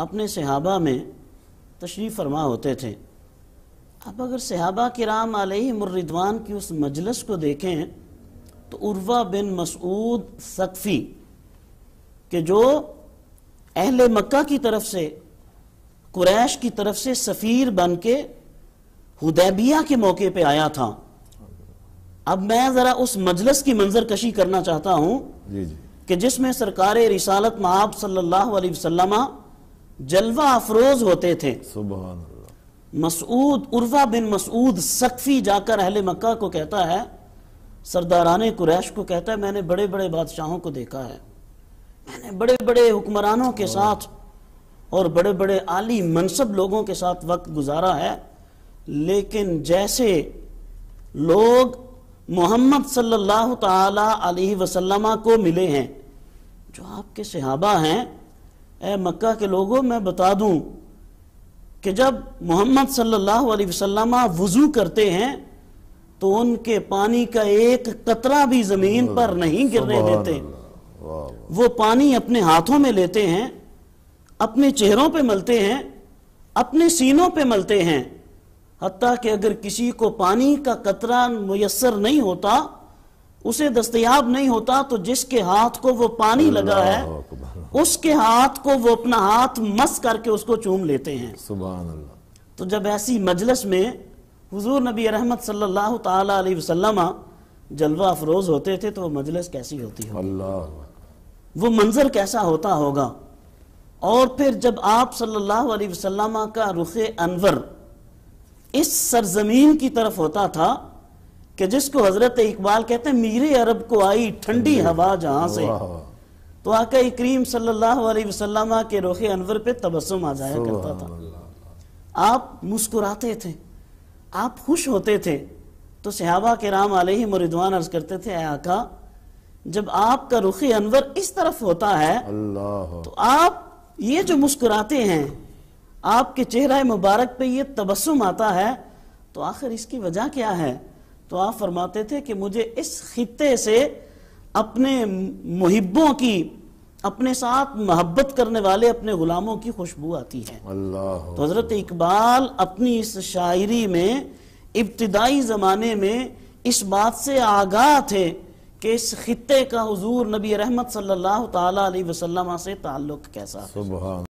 اپنے صحابہ میں تشریف فرما ہوتے تھے۔ اب اگر صحابہ کرام علیہم الرضوان کی اس مجلس کو دیکھیں تو عروہ بن مسعود ثقفی کہ جو اہل مکہ کی طرف سے، قریش کی طرف سے سفیر بن کے حدیبیہ کے موقع پہ آیا تھا۔ اب میں ذرا اس مجلس کی منظر کشی کرنا چاہتا ہوں کہ جس میں سرکار رسالت مآب صلی اللہ علیہ وسلم جلوہ افروز ہوتے تھے۔ سبحان اللہ۔ عروہ بن مسعود ثقفی جا کر اہل مکہ کو کہتا ہے، سرداران قریش کو کہتا ہے، میں نے بڑے بڑے بادشاہوں کو دیکھا ہے، میں نے بڑے بڑے حکمرانوں کے ساتھ اور بڑے بڑے عالی منصب لوگوں کے ساتھ وقت گزارا ہے، لیکن جیسے لوگ محمد صلی اللہ تعالی علیہ وسلم کو ملے ہیں، جو آپ کے صحابہ ہیں، اے مکہ کے لوگوں میں بتا دوں کہ جب محمد صلی اللہ علیہ وسلم وضو کرتے ہیں تو ان کے پانی کا ایک قطرہ بھی زمین پر نہیں گرنے دیتے۔ وہ پانی اپنے ہاتھوں میں لیتے ہیں، اپنے چہروں پہ ملتے ہیں، اپنے سینوں پہ ملتے ہیں، حتیٰ کہ اگر کسی کو پانی کا قطرہ میسر نہیں ہوتا، اسے دستیاب نہیں ہوتا، تو جس کے ہاتھ کو وہ پانی لگا ہے اس کے ہاتھ کو وہ اپنا ہاتھ مس کر کے اس کو چوم لیتے ہیں۔ سبحان اللہ۔ تو جب ایسی مجلس میں حضور نبی رحمت صلی اللہ تعالی علیہ وسلم جلوہ افروز ہوتے تھے تو وہ مجلس کیسی ہوتی ہوگی، اللہ، وہ منظر کیسا ہوتا ہوگا۔ اور پھر جب آپ صلی اللہ علیہ وسلم کا رخ انور اس سرزمین کی طرف ہوتا تھا کہ جس کو حضرت اقبال کہتے ہیں میرے عرب کو آئی ٹھنڈی ہوا جہاں سے، تو آقا کریم صلی اللہ علیہ وسلم کے رخ انور پہ تبسم آ جایا کرتا تھا، آپ مسکراتے تھے، آپ خوش ہوتے تھے۔ تو صحابہ کرام علیہم رضوان عرض کرتے تھے، اے آقا جب آپ کا رخ انور اس طرف ہوتا ہے تو آپ یہ جو مسکراتے ہیں، آپ کے چہرہ مبارک پہ یہ تبسم آتا ہے، تو آخر اس کی وجہ کیا ہے؟ تو آپ فرماتے تھے کہ مجھے اس خطے سے اپنے محبوں کی، اپنے ساتھ محبت کرنے والے اپنے غلاموں کی خوشبو آتی ہے۔ تو حضرت اقبال اپنی اس شاعری میں ابتدائی زمانے میں اس بات سے آگاہ تھے کہ اس خطے کا حضور نبی رحمت صلی اللہ تعالی علیہ وسلم سے تعلق کیسا ہے۔